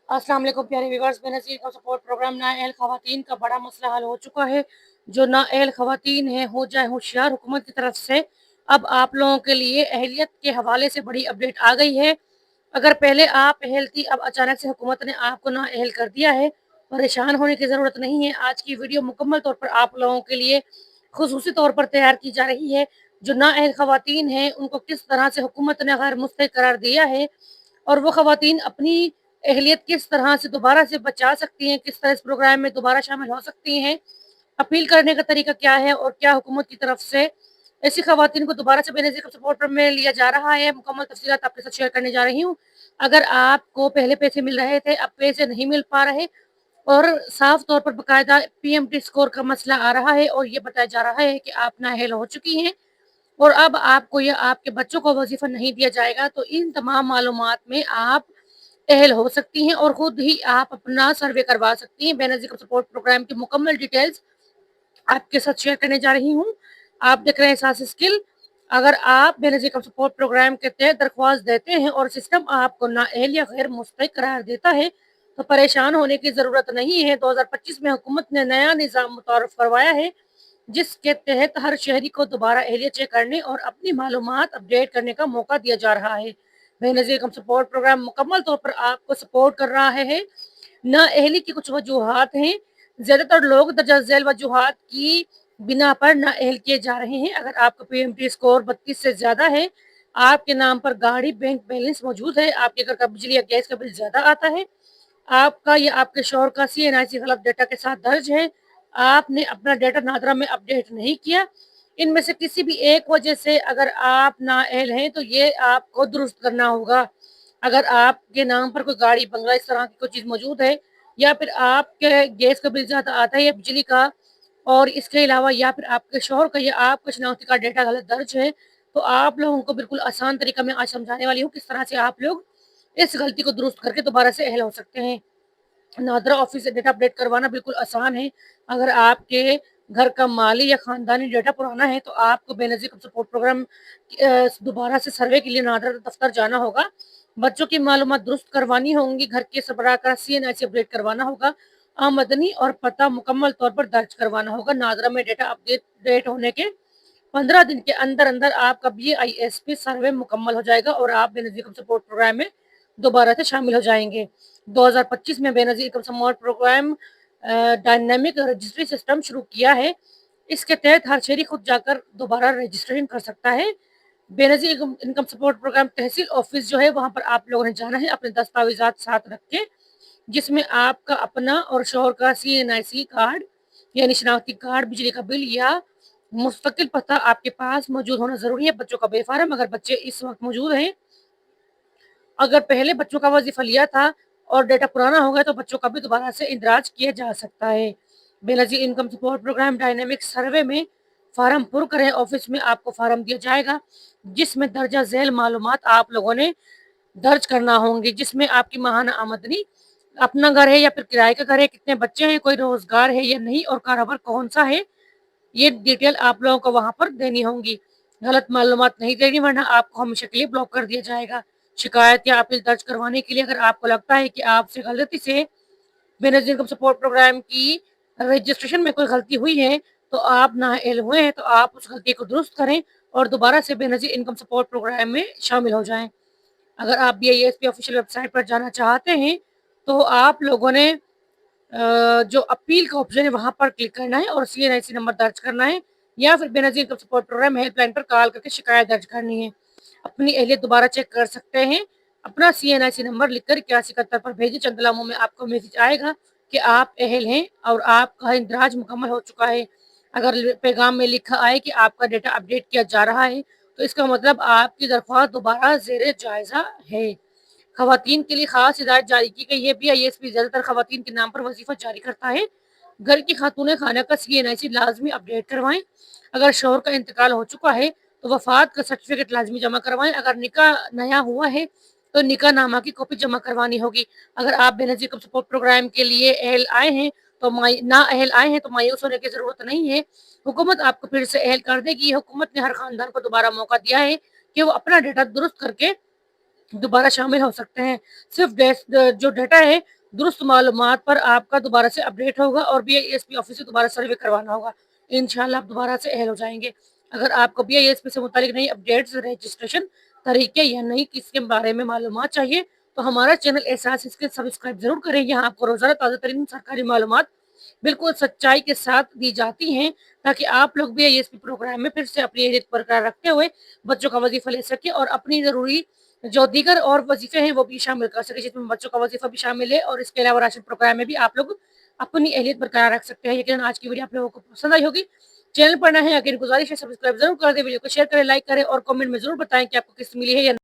अस्सलाम वालेकुम प्यारे व्यूअर्स, बेनज़ीर का सपोर्ट प्रोग्राम नाअहल ख़वातीन का बड़ा मसला हल हो चुका है। जो नाअहल ख़वातीन हैं हो जाए होशियार, हुकूमत की तरफ से अब आप लोगों के लिए अहलियत के हवाले से बड़ी अपडेट आ गई है। अगर पहले आप अहल थी, अब अचानक से हुकूमत ने आपको नाअहल कर दिया है। परेशान होने की ज़रूरत नहीं है। आज की वीडियो मुकम्मल तौर पर आप लोगों के लिए खुसूसी तौर पर तैयार की जा रही है। जो नाअहल ख़वातीन हैं उनको किस तरह से हुकूमत ने गैर मुस्तहिक़ करार दिया है और वो ख़वातीन अपनी अहलियत किस तरह से दोबारा से बचा सकती हैं, किस तरह इस प्रोग्राम में दोबारा शामिल हो सकती हैं, अपील करने का तरीका क्या है और क्या हुकूमत की तरफ से ऐसी ख़वातीन को दोबारा से बेनज़ीर का सपोर्ट में लिया जा रहा है, मुकम्मल तफ़सीलात आपके साथ शेयर करने जा रही हूँ। अगर आपको पहले पैसे मिल रहे थे, अब पैसे नहीं मिल पा रहे और साफ तौर पर बाकायदा पीएमटी स्कोर का मसला आ रहा है और ये बताया जा रहा है कि आप नाअहल हो चुकी हैं और अब आपको या आपके बच्चों को वजीफ़ा नहीं दिया जाएगा, तो इन तमाम मालूमात में आप अहल हो सकती हैं और खुद ही आप अपना सर्वे करवा सकती हैं। बेनज़ीर का सपोर्ट प्रोग्राम की मुकम्मल डिटेल्स आपके साथ शेयर करने जा रही हूँ। आप देख रहे हैं सास स्किल। अगर आप बेनज़ीर का सपोर्ट प्रोग्राम के तहत दरख्वास्त देते हैं और सिस्टम आपको नाअहल या गैर मुस्तहिक़ करार देता है, तो परेशान होने की ज़रूरत नहीं है। 2025 में हुकूमत ने नया निज़ाम मुतारफ़ करवाया है, जिसके तहत हर शहरी को दोबारा अहलियत चेक करने और अपनी मालूमात अपडेट करने का मौका दिया जा रहा है। बेनज़ीर का सपोर्ट प्रोग्राम मुकम्मल तौर पर आपको सपोर्ट कर रहा है। नाअहली की कुछ वजूहात हैं। ज़्यादातर लोग दर्जा झेल वजूहात की बिना पर नाअहल किए जा रहे हैं। अगर आपका पीएमटी स्कोर 32 से ज़्यादा है, आपके नाम पर गाड़ी, बैंक बैलेंस मौजूद है, आपके घर का बिजली या गैस का बिल ज़्यादा आता है, आपका या आपके शौहर का सीएनआईसी गलत डेटा के साथ दर्ज है, आपने अपना डेटा नादरा में अपडेट नहीं किया, इनमें से किसी भी एक वजह से अगर आप नाअहल हैं तो ये आपको दुरुस्त करना होगा। अगर आपके नाम पर कोई गाड़ी, बंगला इस तरह की कोई चीज़ मौजूद है या फिर आपके गैस का बिल ज़्यादा आता है या बिजली का और इसके अलावा या फिर आपके शौहर का या आपका शनाख्ती कार्ड डेटा गलत दर्ज है, तो आप लोगों को बिल्कुल आसान तरीका मैं आज समझाने वाली हूँ किस तरह से आप लोग इस गलती को दुरुस्त करके दोबारा से अहल हो सकते हैं। नादरा ऑफिस से डेटा अपडेट करवाना बिल्कुल आसान है। अगर आपके घर का माली या खानदानी डेटा पुराना है तो आपको बेनज़ीर का सपोर्ट प्रोग्राम दोबारा से सर्वे के लिए नादरा दफ्तर जाना होगा। बच्चों की मालूमात दुरुस्त करवानी होंगी, घर के सरबराह का सीएनआईसी अपडेट करवाना होगा, आमदनी और पता मुकम्मल तौर पर दर्ज करवाना होगा। नादरा में डेटा अपडेट होने के 15 दिन के अंदर अंदर आपका बीआईएसपी सर्वे मुकम्मल हो जाएगा और आप बेनज़ीर का सपोर्ट प्रोग्राम में दोबारा से शामिल हो जाएंगे। 2025 में Benazir income support programme dynamic registry system शुरू किया है। इसके तहत हर शहरी खुद जाकर दोबारा रजिस्ट्रेशन कर सकता है। बेनज़ीर इनकम सपोर्ट प्रोग्राम तहसील ऑफिस जो है वहाँ पर आप लोगों ने जाना है अपने दस्तावेजात साथ रख के, जिसमें आपका अपना और शौहर का सीएनआईसी कार्ड यानी शनाख्ती कार्ड, बिजली का बिल या मुस्तकिल पता आपके पास मौजूद होना ज़रूरी है। बच्चों का बेफारम, अगर बच्चे इस वक्त मौजूद हैं, अगर पहले बच्चों का वजीफा लिया था और डेटा पुराना हो गया तो बच्चों का भी दोबारा से इंदराज किया जा सकता है। Benazir income support programme dynamic survey में फार्म पुर करें, ऑफिस में आपको फार्म दिया जाएगा जिसमें दर्जा झेल मालूमात आप लोगों ने दर्ज करना होंगे, जिसमें आपकी माहाना आमदनी, अपना घर है या फिर किराए का घर है, कितने बच्चे हैं, कोई रोजगार है या नहीं और कारोबार कौन सा है, ये डिटेल आप लोगों को वहां पर देनी होंगी। गलत मालूमात नहीं देनी वरना आपको हमेशा के लिए ब्लॉक कर दिया जाएगा। शिकायत या अपील दर्ज करवाने के लिए अगर आपको लगता है कि आपसे गलती से बेनज़ीर इनकम सपोर्ट प्रोग्राम की रजिस्ट्रेशन में कोई गलती हुई है तो आप नाअहल हुए हैं तो आप उस गलती को दुरुस्त करें और दोबारा से बेनज़ीर इनकम सपोर्ट प्रोग्राम में शामिल हो जाएं। अगर आप बीआईएसपी ऑफिशियल वेबसाइट पर जाना चाहते हैं तो आप लोगों ने जो अपील का ऑप्शन है वहां पर क्लिक करना है और सीएनआईसी नंबर दर्ज करना है या फिर बेनज़ीर का सपोर्ट प्रोग्राम हेल्पलाइन पर कॉल करके शिकायत दर्ज करनी है। अपनी अहलियत दोबारा चेक कर सकते हैं। अपना सीएनआईसी नंबर लिखकर 8171 पर भेजें। चंद लम्हों में आपको मैसेज आएगा कि आप अहल हैं और आपका इंदराज मुकम्मल हो चुका है। अगर पैगाम में लिखा आए कि आपका डेटा अपडेट किया जा रहा है तो इसका मतलब आपकी दरख्वास्त दोबारा ज़ेरे जायजा है। खवातीन के लिए खास हिदायत जारी की गई है। बीआईएसपी ज्यादातर खवातीन के नाम पर वजीफा जारी करता है। घर की खातून खाना का सीएनआईसी लाजमी अपडेट करवाएं। अगर शौहर का इंतकाल हो चुका है तो वफात का सर्टिफिकेट लाजमी जमा करवाएं। अगर निकाह नया हुआ है तो निकाह नामा की कॉपी जमा करवानी होगी। अगर आप बेनज़ीर कम सपोर्ट प्रोग्राम के लिए अहल आए हैं तो ना अहल आए हैं तो मायूस होने की जरूरत नहीं है। हुकूमत आपको फिर से अहल कर देगी। हुकूमत ने हर खानदान को दोबारा मौका दिया है कि वो अपना डेटा दुरुस्त करके दोबारा शामिल हो सकते हैं। सिर्फ जो डाटा है दुरुस्त मालूमात पर आपका दोबारा से अपडेट होगा और BISP ऑफिस से दोबारा सर्वे करवाना होगा। इंशाल्लाह आप दोबारा से अहल हो जाएंगे। अगर आपको BISP से मुतालिक नई अपडेट्स, रजिस्ट्रेशन तरीके या नई किसके बारे में मालूमात चाहिए तो हमारा चैनल एहसास इसके सब्सक्राइब जरूर करें। यहाँ आपको रोजाना ताज़ा तरीन सरकारी मालूमात बिल्कुल सच्चाई के साथ दी जाती हैं, ताकि आप लोग भी ISP प्रोग्राम में फिर से अपनी अहलियत बरकरार रखते हुए बच्चों का वजीफा ले सके और अपनी ज़रूरी जो दीगर और वजीफे हैं वो भी शामिल कर सके, जिसमें बच्चों का वजीफा भी शामिल है और इसके अलावा राशन प्रोग्राम में भी आप लोग अपनी अहलियत बरकरार रख सकते हैं। यकीनन आज की वीडियो आप लोगों को पसंद आई होगी। चैनल पर नए हैं, अगर गुजारिश है सब्सक्राइब जरूर कर दें, वीडियो को शेयर करें, लाइक करें और कमेंट में जरूर बताएं कि आपको किस्त मिली है या